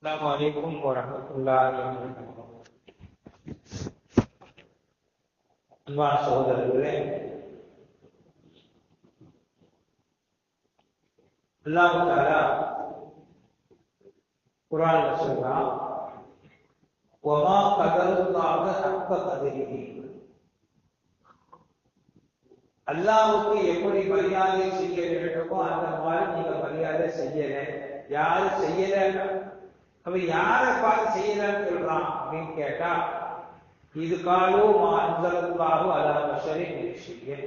அஸ்ஸலாமு அலைக்கும் வரஹ்மத்துல்லாஹி வபரகாத்துஹு. அன்பான சகோதரர்களே, அல்லாஹ் தஆலா குர்ஆன்ல சொல்றான், வமா கதருல்லாஹ ஹக்க கதரிஹி. அல்லாஹ்வுக்கு எப்படி மரியாதை செய்ய வேண்டுமோ அந்த மாதிரி நீங்க மரியாதை செய்யல. யாரு செய்யல, அவ யாரை பார்த்து செய்யலன்னு சொல்றான் அப்படின்னு கேட்டா, இது காலோ அன்ஸலல்லாஹு அலா பஷரின் மின் ஷைஇன்.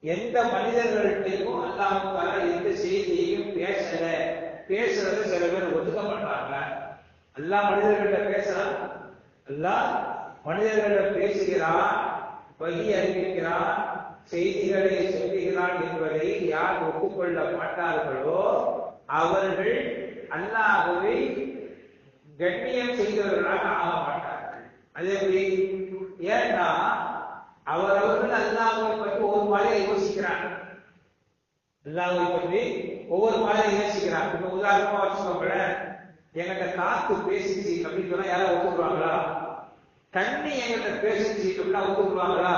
எந்த மனிதர்கள்ட்டையும் அல்லாஹ் தஆலா எந்த செய்தியையும் பேசுறத சில பேர் ஒதுக்க மாட்டாங்க. அல்லாஹ் மனிதர்கள்ட்ட பேசுறான், அல்லாஹ் மனிதர்கள்ட்ட பேசுகிறான், வஹி அறிவிக்கிறான், செய்திகளை சொல்லுகிறான் என்பதை யார் ஒப்புக்கொள்ள மாட்டார்களோ அவர்கள் அல்லாஹ்வை கண்ணியம் செய்தவர்களாக ஆக மாட்டார்கள். அதே ஏன்னா அவரவர்கள் அல்லாஹ்வை பற்றி ஒவ்வொரு மாதிரியா யோசிக்கிறாங்க. அல்லாஹ்வை பற்றி ஒவ்வொரு மாதிரியா யோசிக்கிறாங்க. இப்ப உதாரணமா வச்சுக்கோங்களேன், எங்கிட்ட காத்து பேசிச்சு அப்படின்னு சொன்னா யாராவது ஒத்துக்குவாங்களா? தண்ணி எங்கிட்ட பேசிச்சு அப்படின்னா ஒத்துக்குவாங்களா?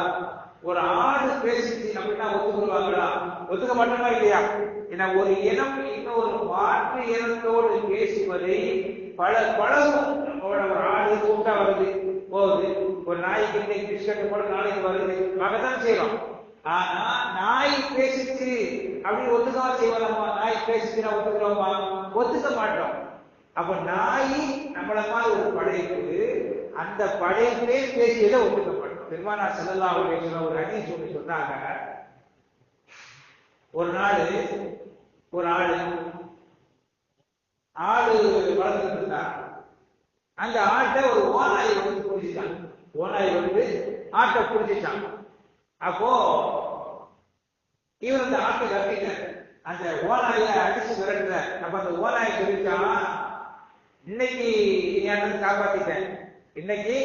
ஒரு ஆடு பேசிச்சு அப்படின்னா ஒத்துக்குவாங்களா? ஒத்துக்க மாட்டோமா இல்லையா? ஏன்னா ஒரு இனம் இன்னொரு மாற்று இனத்தோடு பேசுவதை பழகும். ஒரு ஆடு கூட்டா வருது போகுது, ஒரு நாய்க்கு இன்னைக்கு பிஸ்கட் போட நாளைக்கு வருது, மகதான் செய்யறோம். ஆனா நாய் பேசிச்சு அப்படின்னு ஒத்துக்கவா செய்வோமா? நாய் பேசிச்சுன்னா ஒத்துக்கிறோமா? ஒத்துக்க மாட்டோம். அப்ப நாய் நம்மள மாதிரி ஒரு படைப்பு, அந்த படைப்பே பேசியதை ஒத்துக்க மாட்டோம். பெருமானார் ஸல்லல்லாஹு அலைஹி வஸல்லம் ஒரு ஹதீஸ் ஒன்று சொன்னாங்க. ஒரு நாள் ஒரு ஆடு வளர்ந்துட்டு இருந்தாங்க. அந்த ஆட்டை ஒரு ஓநாய் வந்து பிடிச்சிட்டான். ஓநாய் வந்து ஆட்டை பிடிச்சிட்டான். அப்போ இவன் அந்த ஆட்டை கட்டிட்டான். அந்த ஓநாயை அடிச்சு விரட்டுற. அப்ப அந்த ஓநாயை சொல்லிட்டான், இன்னைக்கு என் காப்பாத்திட்டேன், இன்னைக்கு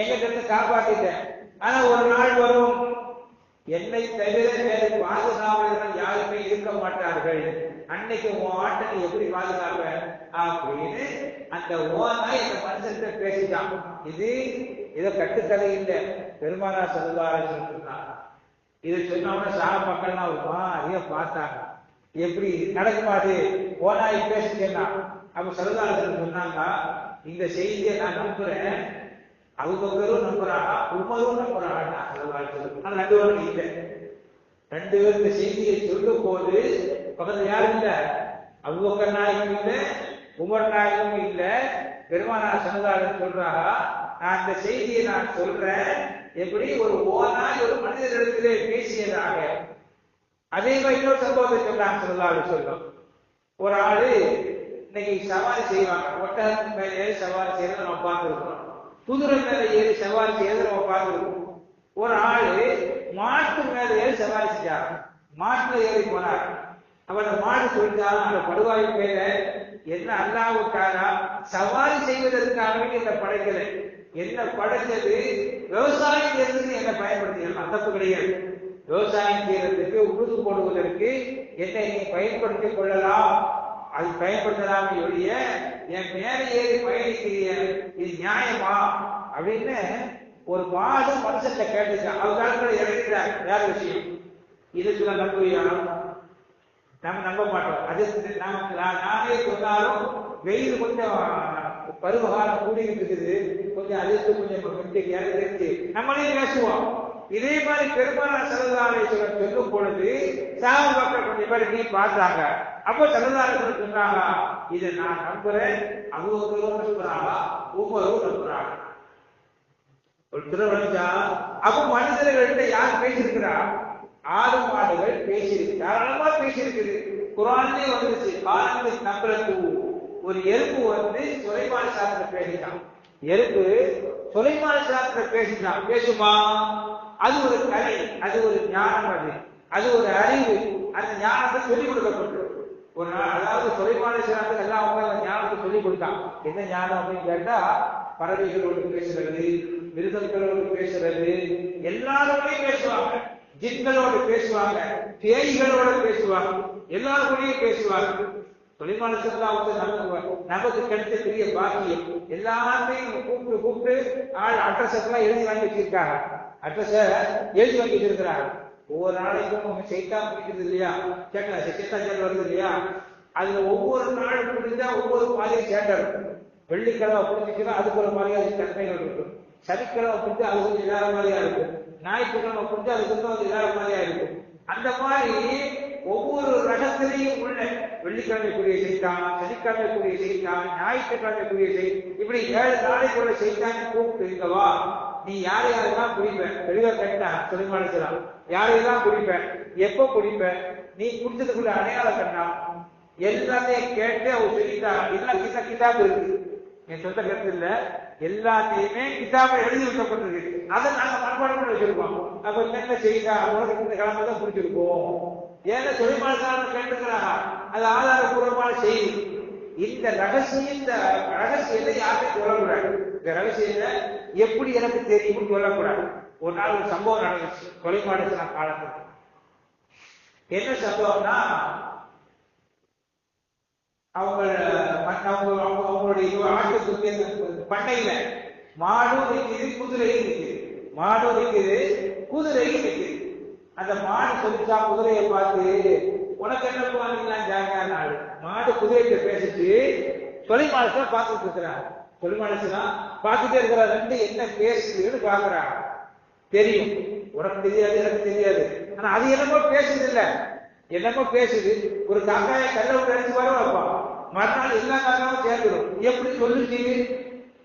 எங்கிட்ட காப்பாத்திட்டேன். ஆனா ஒரு நாள் வரும், என்னை தவிர வேறு பாதுகாவலர்கள் யாருமே இருக்க மாட்டார்கள், அன்னைக்கு உன் ஆட்டை நீ எப்படி பாதுகாப்ப அப்படின்னு அந்த ஓநாய் அந்த மனுஷன்கிட்ட பேசிட்டான். இதை கட்டுக்கதை இல்லை, பெருமானார் ஸல்லல்லாஹு அலைஹி வஸல்லம் சொன்னாங்க. இதை சொன்னவன மக்கள்லாம் இருக்கும், அதையே பார்த்தாங்க. எப்படி நடக்குமாது ஓநாய் பேசுச்சேன்னா? அப்ப ஸல்லல்லாஹு அலைஹி வஸல்லம் சொன்னாங்க, இந்த செய்தியை நான் நம்புறேன், அபூபக்கரும் நம்புறாங்க, உமரும் நம்புறாங்க. ரெண்டு பேரும் இல்லை, ரெண்டு பேரும் இந்த செய்தியை சொல்லும் போது பக்கத்துல யாரும் இல்ல, அபூபக்கர் நாயகம் இல்லை, உமர் நாயகம் இல்லை. பெருமானார் ஸல்லல்லாஹு அலைஹி வஸல்லம் சொல்றாங்க, நான் இந்த செய்தியை நான் சொல்றேன் எப்படி ஒரு ஓநாய் ஒரு மனிதரிடத்திலே பேசியதாக. அதே மாதிரி இன்னொரு சம்பவத்தை சொல்றாங்க ஸல்லல்லாஹு அலைஹி வஸல்லம். ஒரு ஆளு இன்னைக்கு சவாரி செய்வாங்க, ஒட்டகத்தின் மேல ஏறி சவாரி செய்யறத நம்ம பார்த்துருக்கோம், குதிரை மேல ஏறி சவாரி செய்யறத நம்ம பார்த்துருக்கோம். ஒரு ஆளு மாட்டு மேல ஏறி சவாரி செஞ்சாங்க, மாட்டுல ஏறி போனார். அப்ப அந்த மாடு சொல்லிட்டாலும் அந்த படுவாய் மேல என்ன அல்லாஹ்வுக்காக சவாரி செய்வதற்காகவே என்ன படைக்கலை, என்ன படைச்சது விவசாயம் செய்யறதுக்கு என்ன பயன்படுத்திக்கலாம், தப்பு கிடையாது. விவசாயம் செய்யறதுக்கு உழுது போடுவதற்கு என்னை நீ பயன்படுத்திக் கொள்ளலாம், அது பயன்படுத்தலாமே ஒழிய என் மேல ஏறி பயணிக்கிறீங்க, இது நியாயமா அப்படின்னு ஒரு மாடு மனுஷன்ல கேட்டுச்சான். அவங்க காலத்துல இறங்கிட்டாங்க. வேற விஷயம், இது சொல்ல நம்புவியா? நம்ம நம்ப மாட்டோம். அது நமக்கு நானே சொன்னாலும் வெயில் கொஞ்சம் பருவகாலம் கூடிக்கிட்டு இருக்குது, கொஞ்சம் அதிர்த்து கொஞ்சம் இறங்கிருச்சு, நம்மளே பேசுவோம். இதே மாதிரி பெருமானார் ஸல்லல்லாஹு அலைஹி வஸல்லம் சொல்லும் பொழுது சஹாபாக்கள் கொஞ்சம் பேர் நீ பார்த்தாங்க. அப்போ ஸல்லல்லாஹு அலைஹி வஸல்லம் சொன்னாங்க, இதை நான் நம்புறேன், அபூபக்கரும் நம்புறாங்க, உமரும் நம்புறாங்க. ஒரு திருவஞ்சா அப்போ மனிதர்கள்ட்ட யார் பேசியிருக்கிறா? ஆடு மாடுகள் பேசியிருக்கு, தாராளமா பேசியிருக்குது. குர்ஆன்லயே வந்துருச்சு, காலங்கள் நம்புறது. ஒரு எறும்பு வந்து சுலைமான் சாஸ்திர பேசிட்டான். எறும்பு சுலைமான் சாஸ்திர பேசிட்டான். பேசுமா? அது ஒரு கலை, அது ஒரு ஞானம், அது ஒரு அறிவு. அந்த ஞானத்தை சொல்லிக் கொடுக்கப்பட்டது. ஒரு நாள் அதாவது சுலைமான் சாஸ்திரத்துக்கு எல்லாம் அவங்க அந்த ஞானத்தை சொல்லிக் கொடுத்தான். என்ன ஞானம் அப்படின்னு கேட்டா, பறவைகளோடு பேசுறது, மிருகங்களோடு பேசுறது, எல்லாரோடையும் பேசுவாங்க, ஜின்களோடு பேசுவாங்க, பேய்களோடு பேசுவாங்க, எல்லாரோடையும் பேசுவாங்க. சுலைமான் நமக்கு கிடைச்ச பெரிய பாக்கியம். எல்லாத்தையும் கூப்பிட்டு கூப்பிட்டு அட்ரஸ் எல்லாம் எழுதி வாங்கி வச்சிருக்காங்க. அட்ரஸ எழுதி வாங்கி வச்சிருக்கிறாங்க. ஒவ்வொரு நாளைக்கும் சைத்தான் பிடிக்கிறது இல்லையா, சைத்தான் வருது இல்லையா, அதுல ஒவ்வொரு நாளும் பிடிச்சா ஒவ்வொரு மாதிரியும் சேட்டை இருக்கும். வெள்ளிக்கிழமை பிடிச்சிச்சுன்னா அதுக்கு ஒரு மாதிரியா தன்மைகள் இருக்கும். சனிக்கிழமை பிடிச்சா அது கொஞ்சம் வேற மாதிரியா இருக்கும். ஞாயிற்றுக்கிழமை பிடிச்சா அது கொஞ்சம் வேற மாதிரியா இருக்கும். அந்த மாதிரி ஒவ்வொரு ரகத்திலையும் உள்ள வெள்ளிக்கிழமைக்குரிய செய்தான், சனிக்கிழமைக்குரிய செய்தான், ஞாயிற்றுக்கிழமைக்குரிய செய், இப்படி 7 நாளைக்குள்ள செய்தான் கூப்பிட்டு இருக்கவா, நீ யாரையாரெல்லாம் குடிப்ப, தெளிவா கேட்டா சுலைமான் யாரையெல்லாம் குடிப்ப, எப்ப குடிப்ப, நீ குடிச்சதுக்குள்ள அடையாளம் கண்டா எல்லாத்தையும் கேட்டு அவர் சொல்லிட்டா. எல்லாம் கிதாப் இருக்கு, என் சொந்த கருத்து இல்ல, எல்லாத்தையுமே கிதாபை எழுதி வைக்கப்பட்டிருக்கு. அதை நாங்க மனப்பாடம் பண்ணி வச்சிருக்கோம். அப்ப என்ன செய்தா உலகத்துக்கு இந்த கிழமை தான் பிடிச்சிருக்கோம். ஏன்னா சுலைமான் கேட்டுக்கிறாங்க, அது ஆதாரபூர்வமான செய்தி. இந்த ரகசியத்தை யாருக்கும் சொல்லக்கூடாது. இந்த ரகசியத்தை எப்படி எனக்கு தெரியும் சொல்லக்கூடாது. ஒரு நாள் ஒரு சம்பவம் நடந்துச்சு சுலைமான் காலத்துல. என்ன சம்பவம்னா, அவங்களுடைய ஆட்டுக்கு பண்ணையில மாடும் இருக்குது, குதிரையும் இருக்குது. மாடும் இருக்குது, குதிரையும் இருக்குது. அந்த மாடு சொல்லிச்சா குதிரையை பார்த்து, உனக்கு என்ன போவாங்கலாம் ஜாலியா நாடு. மாடு குதிரைக்கு பேசிட்டு சுலைமான் பார்த்துட்டு இருக்கிறாங்க. சுலைமான் பார்த்துட்டே இருக்கிற ரெண்டு என்ன பேசுதுன்னு பாக்குறாங்க. தெரியும், உனக்கு தெரியாது எனக்கு தெரியாது, ஆனா அது என்னமோ பேசுது இல்ல, என்னமோ பேசுது. ஒரு காக்காயை கல்ல விட்டு அடிச்சு வர வைப்பான், மறுநாள் எல்லா காக்காவும் சேர்ந்துடும். எப்படி சொல்லுச்சு,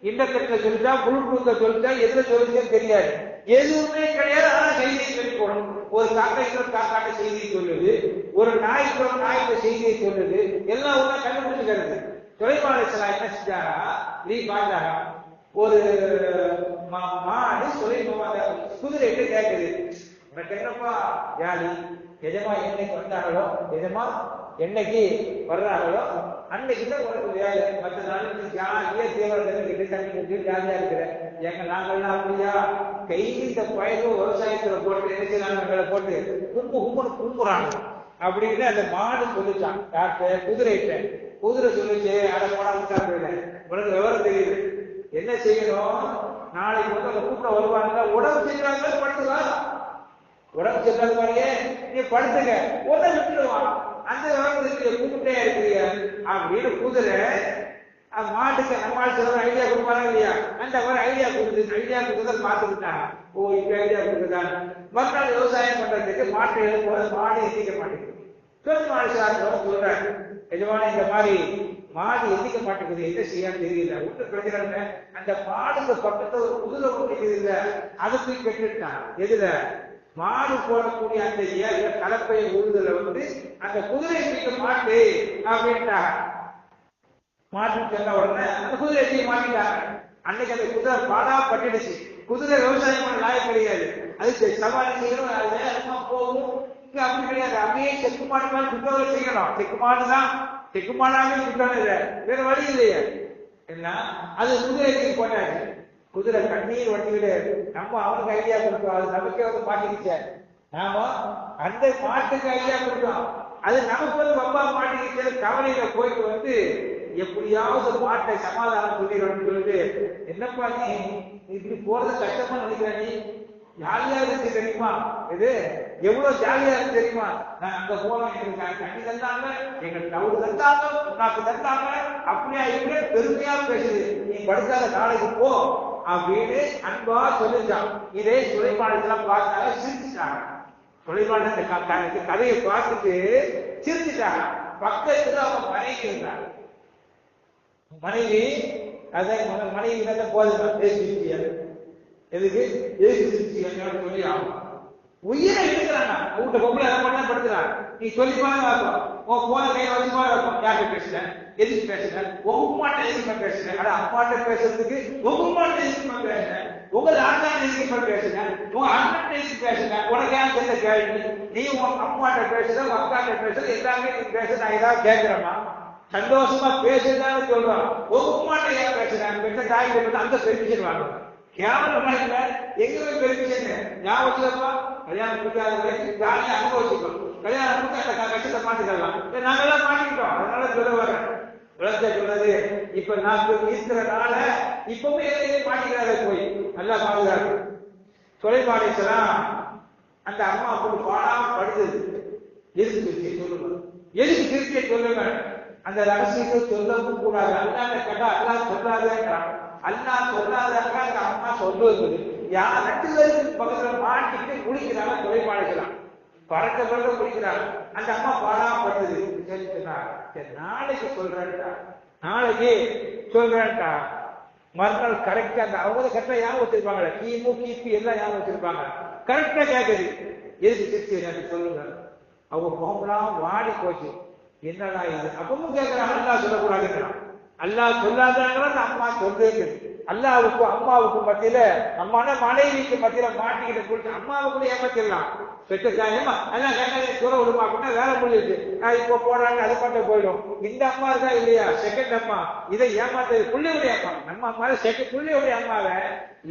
இன்டர்நெட்ல சொல்லிட்டா, புளுடூத்ல சொல்லிட்டா, எதுல சொல்லுச்சுன்னு தெரியாது, எதுவுமே கிடையாது. ஆனா செய்தியை சொல்லி போடணும். ஒரு காக்காய்க்கு ஒரு காக்காட்ட செய்தியை சொல்லுது, ஒரு நாய்க்கு ஒரு நாய்க்கு செய்தியை சொல்லுது, எல்லாம் ஒண்ணா கண்டுபிடிச்சுக்கிறது. சுலைமான் என்ன செஞ்சாரா, நீ பார்த்தாரா, ஒரு மாடு குதிரைட்டு கேட்குது, உனக்கு என்னப்பா ஜாலி, எஜமா என்னைக்கு வந்தாங்களோ, எஜமா என்னைக்கு வர்றாங்களோ அன்னைக்குதான் உனக்கு வேலை. மற்ற நாளைக்கு ஜாலியா தீவிரத்தை தண்ணி குடிச்சு ஜாலியா இருக்கிற. எங்க நாங்கள்லாம் அப்படியா, கையில் இந்த பயிர் விவசாயத்துல போட்டு நினைச்சு போட்டு கும்புறாங்க அப்படின்னு அந்த மாடு சொல்லிச்சான். யார்கிட்ட, குதிரைட்ட. குதிரை சொல்லிச்சு, அதை போடாம உனக்கு விவரம் தெரியுது, என்ன செய்யணும், நாளைக்கு வந்து அந்த கூப்பிட வருவாங்க, உடம்பு செய்யறாங்க படுத்துக்கலாம், உடம்பு செய்யறது மாதிரியே நீ படுத்துங்க, உடனே விட்டுடுவான். அந்த விவரத்துக்கு கூப்பிட்டே இருக்கிறீங்க அப்படின்னு குதிரை மாட்டுக்கு நம்மால் சில ஐடியா கொடுப்பாங்க இல்லையா, அந்த மாதிரி ஐடியா கொடுத்ததை பார்த்துக்கிட்டாங்க. ஓ இப்ப ஐடியா கொடுக்குதான், மறுநாள் விவசாயம் பண்றதுக்கு மாட்டு மாடு எந்திக்க மாட்டேங்குது. சொல்றாங்க, எஜமான இந்த மாதிரி மாடு எந்திக்க மாட்டேங்குது, என்ன செய்யான்னு தெரியல, விட்டு கிடைக்கிறாங்க. அந்த மாடுக்கு பக்கத்துல ஒரு குதிரை ஓட்டிக்குது இல்ல, அதுக்கு கெட்டுட்டான். எதுல, மாடு போடக்கூடிய அந்த கலப்பைய உழுதுல வந்து அந்த குதிரை எந்திக்க மாட்டு அப்படின்ட்டாங்க. மாட்டு சொன்ன உடனே அந்த குதிரை எந்திக்க மாட்டிட்டாங்க. அன்னைக்கு அந்த குதிரை பாடா பட்டுடுச்சு. குதிரை விவசாயம் பண்ண லாயம் கிடையாது, அதுக்கு சவாரி செய்யணும், அது வேகமா போகும். அப்படி கிடையாது, அப்படியே செக்கு மாடு மாதிரி குற்றவை செய்யணும். செக்கு மாடுதான், செக்கு மாடாவே குற்றம் இல்லை, வேற வழி இல்லையே. என்ன அது குதிரைக்கு போட்டாச்சு. குதிரை கண்ணீர் வண்டிவிட நம்ம அவனுக்கு ஐடியா கொடுத்தோம், அது நமக்கே வந்து மாட்டிக்கிச்ச. நாம அந்த மாட்டுக்கு ஐடியா கொடுத்தோம், அது நமக்கு வந்து ரொம்ப மாட்டிக்கிச்சு. கவலையில போயிட்டு வந்து எப்படியாவது மாட்டை சமாதானம் சொல்லிடணும்னு சொல்லிட்டு, என்னப்பா நீ இப்படி போறது கஷ்டமா நினைக்கிற, நீ ஜாலியா இருக்கு தெரியுமா, இது எவ்வளவு ஜாலியா இருக்கு தெரியுமா, நான் அங்க போனோம், எங்களுக்கு தண்ணி தந்தாங்க, எங்களுக்கு தவிடு தந்தாங்க, உனக்கு தந்தாங்க, அப்படியா இப்படியே பெருமையா பேசுது, நீ படுக்காத நாளைக்கு போ அப்படின்னு அன்பா சொல்லிச்சான். இதே சுலைமான் பார்த்தாங்க, சிரிச்சுட்டாங்க. சுலைமான் இந்த கதையை பார்த்துட்டு சிரிச்சுட்டாங்க. பக்கத்துல அவங்க மனைவி இருந்தாங்க. மனைவி அதான் மனைவி போதுமா எதுக்கு சொல்லி ஆகும், உயிரை எடுக்கிறாங்க. உங்க பொம்பளை அதை பண்ண படுத்துறாங்க. நீ சொல்லி பாருங்க, உன் போன கையை வச்சு பாருங்க, யார்கிட்ட பேசுறேன், எதுக்கு பேசுறேன், உங்க உமாட்ட எதுக்கு பேசுறேன், ஆனா அம்மாட்ட பேசுறதுக்கு உங்க உமாட்ட எதுக்கு பேசுறேன், உங்க ஆண்டாட்ட எதுக்கு பேசுறேன், உங்க அண்ணன் எதுக்கு பேசுறேன், உனக்கு ஏன் தெரிஞ்ச கேள்வி, நீ உங்க அம்மாட்ட பேசுற, உங்க அக்காட்ட பேசுற, எல்லாமே நீ பேச, நான் ஏதாவது கேட்கிறேமா, சந்தோஷமா பேசுறதான்னு சொல்றோம். உங்க உமாட்ட ஏன் பேசுறேன், தாய் அந்த பெர்மிஷன் வாங்க, கேவலமா இல்ல, எங்க பெருமிஷன் ஞாபகம் வச்சுக்கோமா, கல்யாணம் முடிக்காத வரைக்கும் ஜாலியா அனுபவிச்சுக்கணும், கல்யாணம் முடிக்க அந்த கஷ்டத்தை மாட்டிக்கலாம். நாங்கெல்லாம் மாட்டிக்கிட்டோம், அதனால சொல்ல வரேன். விளக்க சொல்றது இப்ப நான் இருக்கிறனால இப்பவுமே எதையும் மாட்டிக்கிறாரு போய் நல்லா பாதுகாப்பு. தொலைபாடிச்சலாம் அந்த அம்மா அப்படி பாடாம படுத்தது. எதுக்கு திருச்சியை சொல்லுங்க, எதுக்கு திருச்சியை சொல்லுங்க, அந்த ரகசியத்தை சொல்லவும் கூடாது. அல்லாத கேட்டா அல்லா சொல்லாதான், அல்லா சொல்லாதாங்க அந்த அம்மா சொல்லுவது. யார் 2 பேருக்கு பக்கத்துல மாட்டிட்டு குளிக்கிறாங்க, தொலைபாடிக்கலாம் பறக்க பறக்க குளிக்கிறாங்க. அந்த அம்மா பாடாம படுத்தது. சரி நாளைக்கு சொல்றேன்டா, நாளைக்கு சொல்றேன்டா. மறுநாள் கரெக்டா அந்த அவங்க கரெக்டா ஞாபகம் வச்சிருப்பாங்க, கிமு கிபி எல்லாம் ஞாபகம் வச்சிருப்பாங்க. கரெக்டா கேட்குது, எதுக்கு திருச்சி எனக்கு சொல்லுங்க. அவங்க முகம்லாம் வாடி போச்சு. என்னடா இது, அப்பவும் கேட்கிறான். அல்லா சொல்லக்கூடாதுங்கிறான், அல்லா சொல்லாதாங்கிறான். அம்மா சொல்றது அல்லாவுக்கும் அம்மாவுக்கும் மத்தியில, அம்மான மனைவிக்கு மத்தியில மாட்டிக்கிட்ட கொடுத்து அம்மாவுக்குள்ள ஏமாத்திடலாம். பெற்ற காயமா எல்லாம் கேட்காத சொல்ல விடுமா அப்படின்னா வேலை முடியுது. நான் இப்போ போறாங்க அது மட்டும் போயிடும். இந்த அம்மா இருக்கா இல்லையா, செகண்ட் அம்மா, இதை ஏமாத்தது புள்ளியுடைய அம்மா. நம்ம அம்மா செகண்ட் புள்ளியுடைய அம்மாவை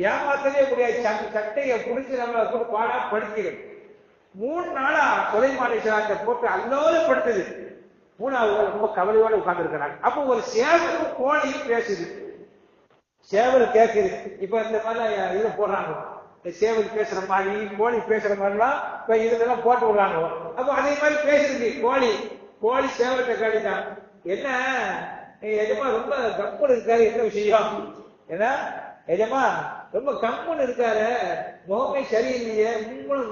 ஏமாத்தவே முடியாது. சட்டையை புடிச்சு நம்மளை கூட பாடா படுத்திடும். 3 நாளா தொலைமாடை போட்டு அல்லோடு படுத்துது. 3வது ரொம்ப கவலையோட உட்கார்ந்து இருக்கிறாங்க. அப்போ ஒரு சேவலும் கோழியும் பேசுது. சேவல் கேட்குது. இப்ப இந்த மாதிரி இது போடுறாங்க, சேவல் பேசுற மாதிரி கோழி பேசுற மாதிரிலாம் இப்ப இதுலாம் போட்டு விடுறாங்க. அப்போ அதே மாதிரி பேசுறது கோழி. கோழி சேவல்கிட்ட கேட்டுட்டான், என்ன எஜமா ரொம்ப கம்முன்னு இருக்காரு, என்ன விஷயம், ஏன்னா எஜமா ரொம்ப கம்முன்னு இருக்காரு, முகமே சரியில்லையே,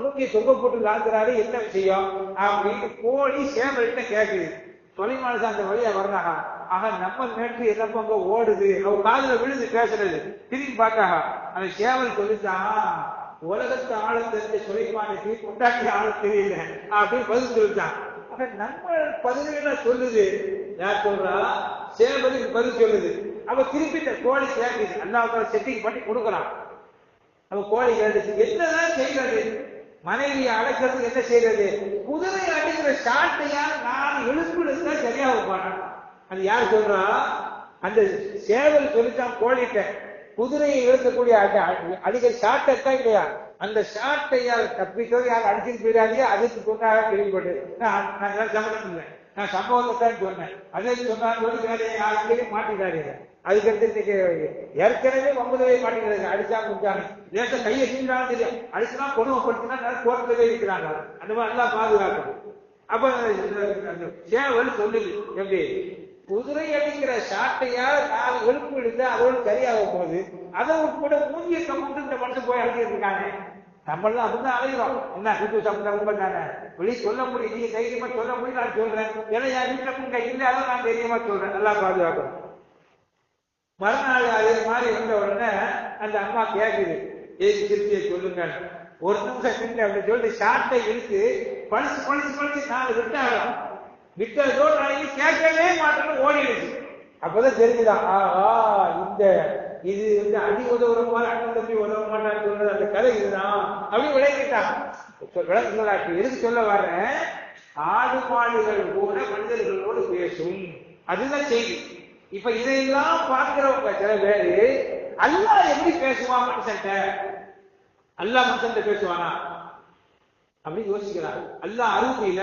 மூங்கி தொங்க போட்டு லாங்குறாரு, என்ன விஷயம் அப்படின்னு கோழி சேவல்கிட்ட கேட்குது. தொலைமானசா அந்த வழியா வர்றாங்க. ஆக நம்ம நேற்று என்ன பங்க ஓடுது, அவர் காதுல விழுது பேசுறது. திரும்பி பார்த்தாங்க, அந்த சேவல் சொல்லிட்டான், உலகத்தை ஆள தெரிஞ்ச சுலைமானுக்கு கொண்டாட்டி ஆள தெரியல அப்படின்னு பதில் சொல்லிட்டான். ஆக நம்ம பதில சொல்லுது, யார் சொல்றா, சேவலுக்கு பதில் சொல்லுது. அவ திருப்பி இந்த கோழி கேட்குது, அல்லாஹ் செட்டிங் பண்ணி கொடுக்குறான். அவ கோழி கேட்டுச்சு, என்னதான் செய்யறது, மனைவியை அழைக்கிறதுக்கு என்ன செய்யறது, குதிரை அடிக்கிற ஷாட்டையா நான் எழுப்புடுங்க சரியா போனேன். அது யார் சொல்றா, அந்த சேவல் சொல்லிட்டான் கோழிட்ட, குதிரையை இழுக்கக்கூடிய அடிக்கிற ஷாட்டை தான் இல்லையா, அந்த ஷாட்டை யார் தப்பித்தோடு யார் அடிச்சுட்டு போயிடாதே, அதுக்கு சொன்னாங்க கேள்விப்பட்டு. நான் சம்பளம் இல்லை, நான் சம்பவத்தை தான் சொன்னேன். அதே சொன்னான்னு சொல்லி வேலையை யாருக்கையும் மாட்டிக்காதீங்க. அதுக்கடுத்து இன்னைக்கு ஏற்கனவே 9 மாட்டிக்கிறாங்க, அடிச்சா முடிஞ்சாங்க, நேற்று கையை சீண்டாலும் தெரியும், அடிச்சுனா கொடுமைப்படுத்தினா கோர்ட்லவே இருக்கிறாங்க. அந்த மாதிரி எல்லாம் பாதுகாக்கணும். அப்ப சேவல் சொல்லுது, எப்படி குதிரை அடிக்கிற சாட்டையால் 4 எழுப்பு இருந்தா அதோடு சரியாக போகுது, அதை கூட மூஞ்சிய கம்மிட்டு இந்த மனசு போய் அழைச்சிட்டு இருக்காங்க. நம்மளாம் அப்படிதான் அழைகிறோம். என்ன வீட்டு சம்பந்தம் ரொம்ப தானே, வெளியே சொல்ல முடியும், நீங்க தைரியமா சொல்ல முடியும், நான் சொல்றேன். ஏன்னா என் வீட்டுல உங்க இல்லாத நான் தைரியமா சொல்றேன், நல்லா பாதுகாக்கணும். மறுநாள் அதே மாதிரி வந்த உடனே அந்த அம்மா கேட்குது, ஏது திருச்சியை சொல்லுங்க. ஒரு நிமிஷம் நின்று அப்படி சொல்லிட்டு ஷார்ட்டை இழுத்து பழிச்சு பழிச்சு பழிச்சு 4 விட்டாங்க. விட்டதோடு நாளைக்கு கேட்கவே மாட்டேன்னு ஓடிடுச்சு. அப்பதான் தெரிஞ்சுதான், ஆஹா இந்த இது வந்து அடி உதவுற மாதிரி அண்ணன் தம்பி உதவ மாட்டான்னு சொல்றது அந்த கதை இதுதான் அப்படின்னு விளங்கிட்டான். விளக்குங்களாட்டு எதுக்கு சொல்ல வர்றேன், ஆடு மாடுகள் கூட மனிதர்களோடு பேசும், அதுதான் செய்தி. இப்ப இதையெல்லாம் பார்க்கிறவங்க சில பேரு அல்லாஹ் எப்படி பேசுவான் மனுஷன்ட்ட, அல்லாஹ் மனுஷன் பேசுவானா அப்படின்னு யோசிக்கிறாங்க. அல்லாஹ் அரூபியில,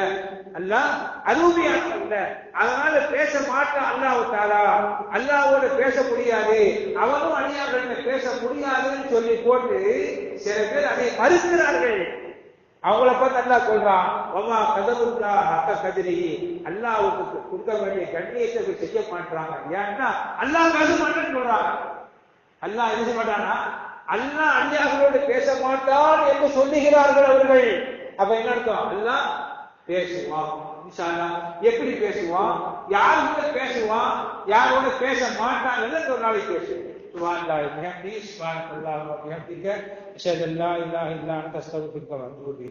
அல்லாஹ் அரூபியான இல்ல, அதனால பேச மாட்டான். அல்லாஹ் தாலா அல்லாஹ்வோட பேச முடியாது, அவனும் அடியார்கள் பேச முடியாதுன்னு சொல்லி போட்டு சில பேர் அதை மறுக்கிறார்கள். அவங்கள பார்த்து அல்லாஹ் சொல்றான், வமா கதருல்லா ஹக்க கதிரி, அல்லாஹ்வுக்கு கொடுக்க வேண்டிய கண்ணியத்தை செய்ய மாட்டாங்க. ஏன்னா அல்லாஹ் பேச மாட்டேன்னு சொல்றாங்க. அல்லாஹ் என்ன செய்ய மாட்டானா, அல்லாஹ் அடியார்களோடு பேச மாட்டான் என்று சொல்லுகிறார்கள் அவர்கள். அப்ப என்ன அர்த்தம், அல்லாஹ் பேசுவான். இன்ஷா அல்லாஹ் எப்படி பேசுவான், யாரோட பேசுவான், யாரோட பேச மாட்டான் ஒரு நாளைக்கு பேசுவான். சுப்ஹானல்லாஹி வ பிஹம்திஹி, சுப்ஹானல்லாஹி வ பிஹம்திஹி, அஷ்ஹது அல்லா இலாஹா இல்லா அன்த அஸ்தக்ஃபிருக வ அத்தூபு இலைக்.